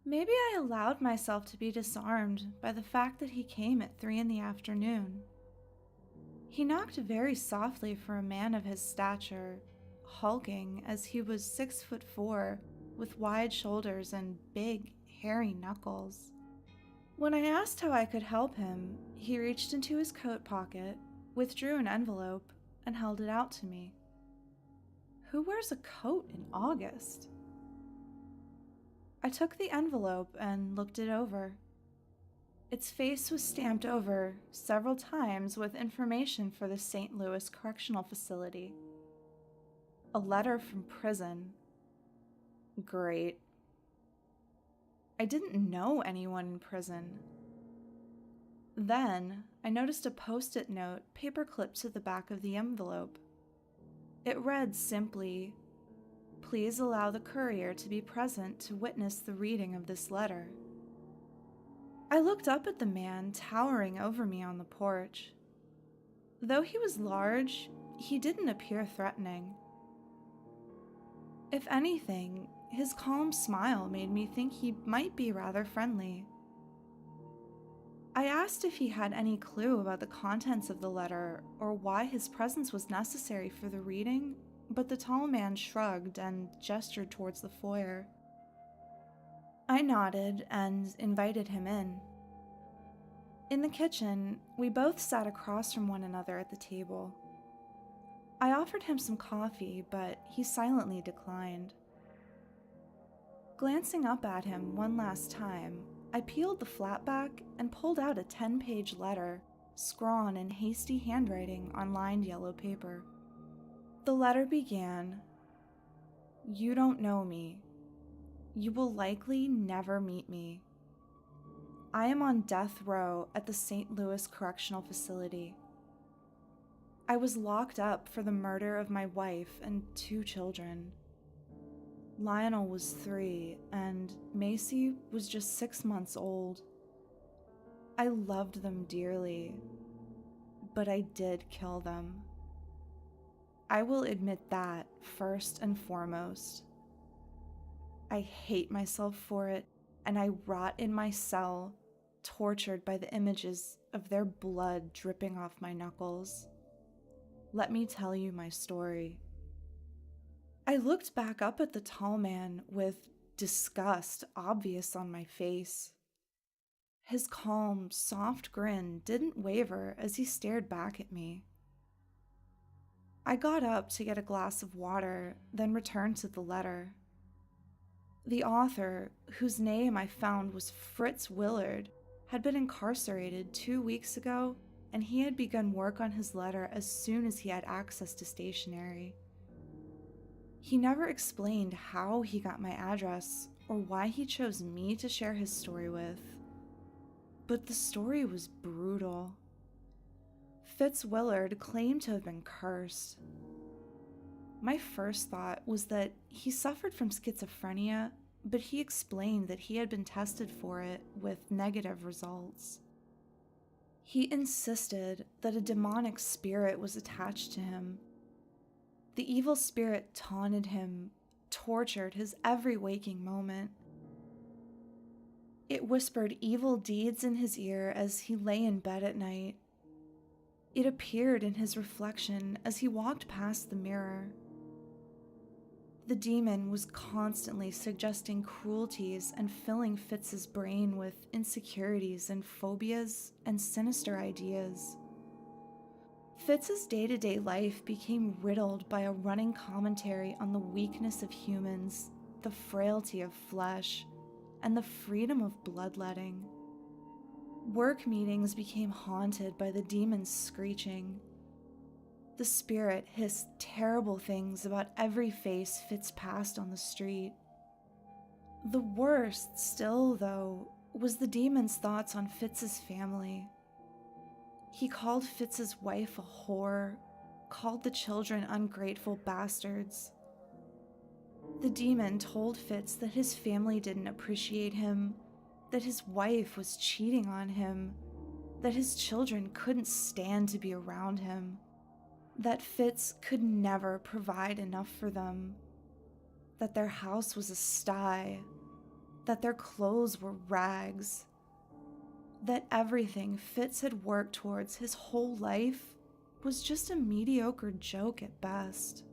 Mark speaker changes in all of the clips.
Speaker 1: Maybe I allowed myself to be disarmed by the fact that he came at 3 in the afternoon. He knocked very softly for a man of his stature, hulking as he was 6'4", with wide shoulders and big, hairy knuckles. When I asked how I could help him, he reached into his coat pocket, withdrew an envelope, and held it out to me. Who wears a coat in August? I took the envelope and looked it over. Its face was stamped over several times with information for the St. Louis Correctional Facility. A letter from prison. Great. I didn't know anyone in prison. Then, I noticed a post-it note paperclipped to the back of the envelope. It read simply, "Please allow the courier to be present to witness the reading of this letter." I looked up at the man towering over me on the porch. Though he was large, he didn't appear threatening. If anything, his calm smile made me think he might be rather friendly. I asked if he had any clue about the contents of the letter or why his presence was necessary for the reading, but the tall man shrugged and gestured towards the foyer. I nodded and invited him in. In the kitchen, we both sat across from one another at the table. I offered him some coffee, but he silently declined. Glancing up at him one last time, I peeled the flap back and pulled out a 10-page letter, scrawled in hasty handwriting on lined yellow paper. The letter began, "You don't know me. You will likely never meet me. I am on death row at the St. Louis Correctional Facility. I was locked up for the murder of my wife and 2 children. Lionel was 3, and Macy was just 6 months old. I loved them dearly, but I did kill them. I will admit that first and foremost. I hate myself for it, and I rot in my cell, tortured by the images of their blood dripping off my knuckles. Let me tell you my story." I looked back up at the tall man with disgust obvious on my face. His calm, soft grin didn't waver as he stared back at me. I got up to get a glass of water, then returned to the letter. The author, whose name I found was Fritz Willard, had been incarcerated 2 weeks ago, and he had begun work on his letter as soon as he had access to stationery. He never explained how he got my address or why he chose me to share his story with. But the story was brutal. Fitz Willard claimed to have been cursed. My first thought was that he suffered from schizophrenia, but he explained that he had been tested for it with negative results. He insisted that a demonic spirit was attached to him. The evil spirit taunted him, tortured his every waking moment. It whispered evil deeds in his ear as he lay in bed at night. It appeared in his reflection as he walked past the mirror. The demon was constantly suggesting cruelties and filling Fitz's brain with insecurities and phobias and sinister ideas. Fitz's day-to-day life became riddled by a running commentary on the weakness of humans, the frailty of flesh, and the freedom of bloodletting. Work meetings became haunted by the demon's screeching. The spirit hissed terrible things about every face Fitz passed on the street. The worst still, though, was the demon's thoughts on Fitz's family. He called Fitz's wife a whore, called the children ungrateful bastards. The demon told Fitz that his family didn't appreciate him, that his wife was cheating on him, that his children couldn't stand to be around him, that Fitz could never provide enough for them, that their house was a sty, that their clothes were rags, that everything Fitz had worked towards his whole life was just a mediocre joke at best.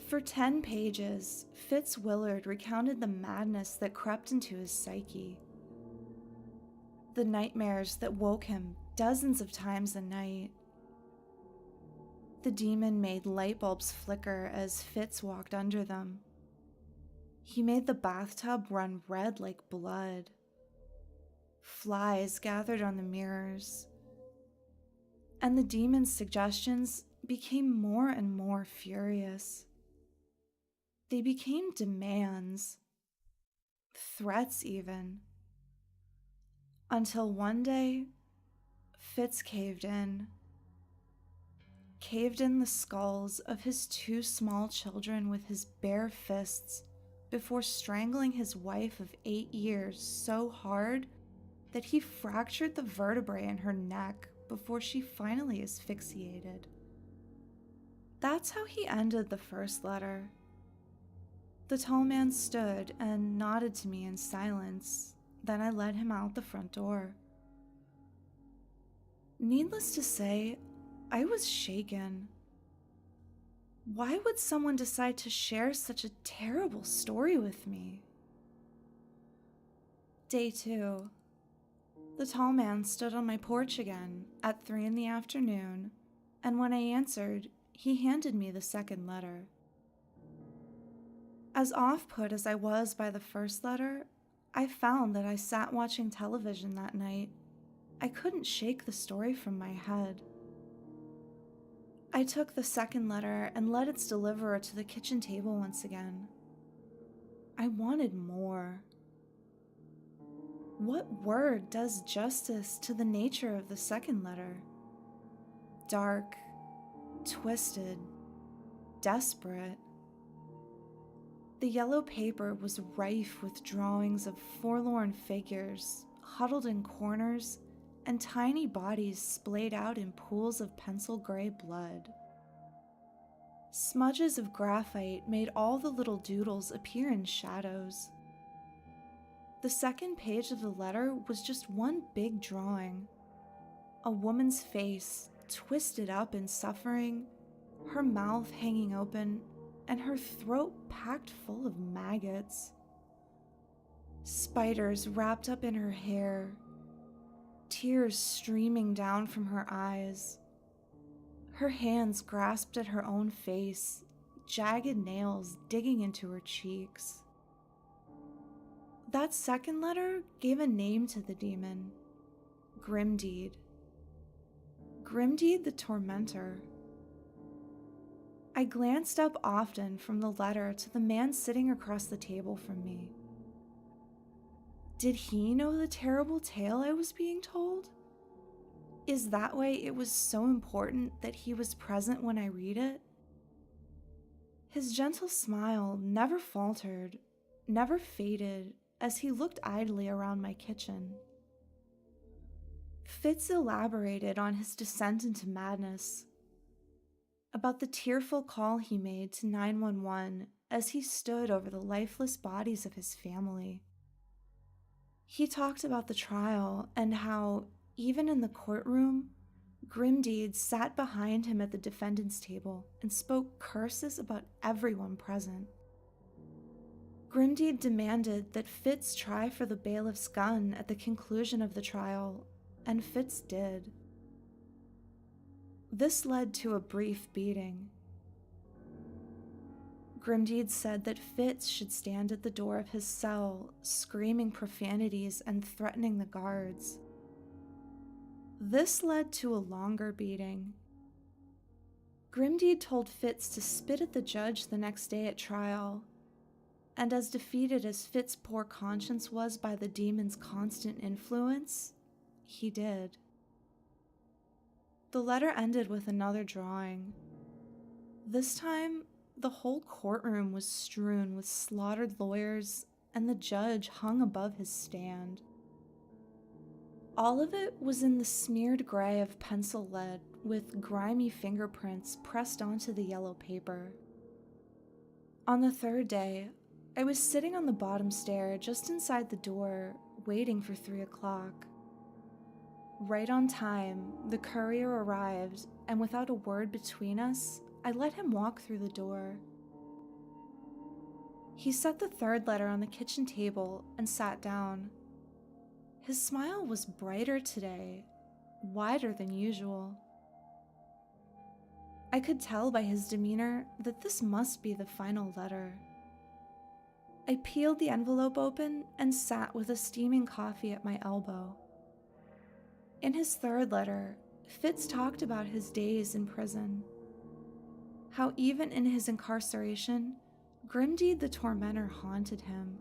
Speaker 1: For 10 pages, Fitz Willard recounted the madness that crept into his psyche, the nightmares that woke him dozens of times a night. The demon made light bulbs flicker as Fitz walked under them. He made the bathtub run red like blood. Flies gathered on the mirrors, and the demon's suggestions became more and more furious. They became demands, threats even, until one day, Fitz caved in the skulls of his 2 small children with his bare fists before strangling his wife of 8 years so hard that he fractured the vertebrae in her neck before she finally asphyxiated. That's how he ended the first letter. The tall man stood and nodded to me in silence. Then I led him out the front door. Needless to say, I was shaken. Why would someone decide to share such a terrible story with me? Day 2. The tall man stood on my porch again at 3 in the afternoon, and when I answered, he handed me the second letter. As off-put as I was by the first letter, I found that I sat watching television that night. I couldn't shake the story from my head. I took the second letter and led its deliverer to the kitchen table once again. I wanted more. What word does justice to the nature of the second letter? Dark, twisted, desperate. The yellow paper was rife with drawings of forlorn figures, huddled in corners, and tiny bodies splayed out in pools of pencil gray blood. Smudges of graphite made all the little doodles appear in shadows. The second page of the letter was just one big drawing. A woman's face, twisted up in suffering, her mouth hanging open, and her throat packed full of maggots. Spiders wrapped up in her hair, tears streaming down from her eyes. Her hands grasped at her own face, jagged nails digging into her cheeks. That second letter gave a name to the demon, Grimdeed. Grimdeed the Tormentor. I glanced up often from the letter to the man sitting across the table from me. Did he know the terrible tale I was being told? Is that why it was so important that he was present when I read it? His gentle smile never faltered, never faded, as he looked idly around my kitchen. Fitz elaborated on his descent into madness, about the tearful call he made to 911 as he stood over the lifeless bodies of his family. He talked about the trial and how, even in the courtroom, Grimdeed sat behind him at the defendant's table and spoke curses about everyone present. Grimdeed demanded that Fitz try for the bailiff's gun at the conclusion of the trial, and Fitz did. This led to a brief beating. Grimdeed said that Fitz should stand at the door of his cell, screaming profanities and threatening the guards. This led to a longer beating. Grimdeed told Fitz to spit at the judge the next day at trial, and as defeated as Fitz's poor conscience was by the demon's constant influence, he did. The letter ended with another drawing. This time, the whole courtroom was strewn with slaughtered lawyers, and the judge hung above his stand. All of it was in the smeared gray of pencil lead, with grimy fingerprints pressed onto the yellow paper. On the third day, I was sitting on the bottom stair just inside the door, waiting for 3 o'clock. Right on time, the courier arrived, and without a word between us, I let him walk through the door. He set the third letter on the kitchen table and sat down. His smile was brighter today, wider than usual. I could tell by his demeanor that this must be the final letter. I peeled the envelope open and sat with a steaming coffee at my elbow. In his third letter, Fitz talked about his days in prison. How even in his incarceration, Grimdeed the Tormentor haunted him.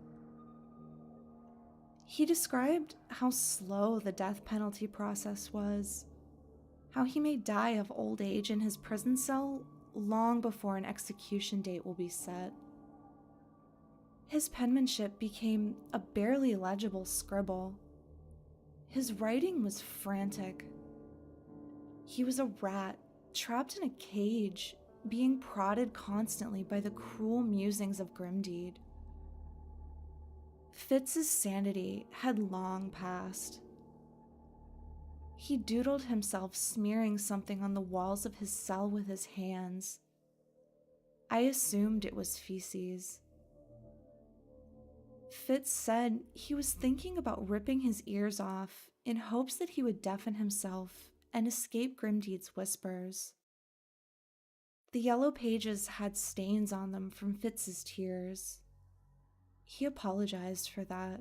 Speaker 1: He described how slow the death penalty process was, how he may die of old age in his prison cell long before an execution date will be set. His penmanship became a barely legible scribble. His writing was frantic. He was a rat trapped in a cage, being prodded constantly by the cruel musings of Grimdeed. Fitz's sanity had long passed. He doodled himself smearing something on the walls of his cell with his hands. I assumed it was feces. Fitz said he was thinking about ripping his ears off in hopes that he would deafen himself and escape Grimdeed's whispers. The yellow pages had stains on them from Fitz's tears. He apologized for that.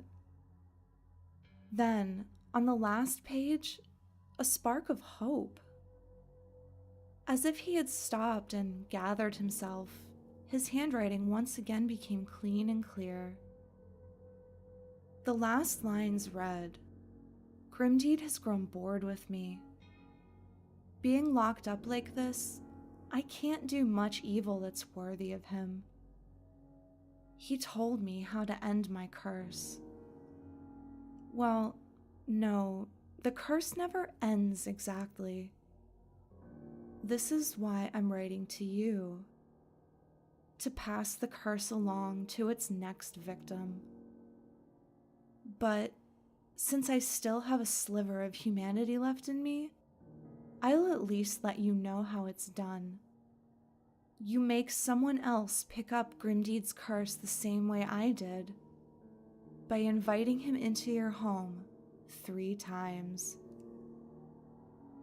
Speaker 1: Then, on the last page, a spark of hope. As if he had stopped and gathered himself, his handwriting once again became clean and clear. The last lines read, "Grimdeed has grown bored with me. Being locked up like this, I can't do much evil that's worthy of him. He told me how to end my curse." Well, no, the curse never ends exactly. This is why I'm writing to you, to pass the curse along to its next victim. But since I still have a sliver of humanity left in me, I'll at least let you know how it's done. You make someone else pick up Grimdeed's curse the same way I did, by inviting him into your home 3 times.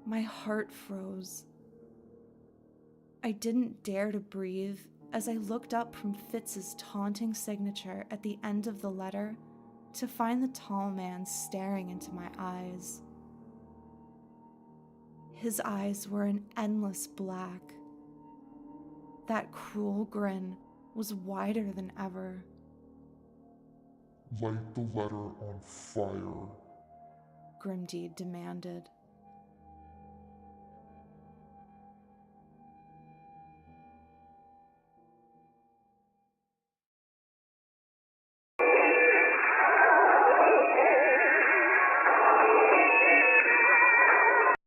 Speaker 1: My heart froze. I didn't dare to breathe as I looked up from Fitz's taunting signature at the end of the letter to find the tall man staring into my eyes. His eyes were an endless black. That cruel grin was wider than ever.
Speaker 2: "Light the letter on fire,"
Speaker 1: Grimdeed demanded.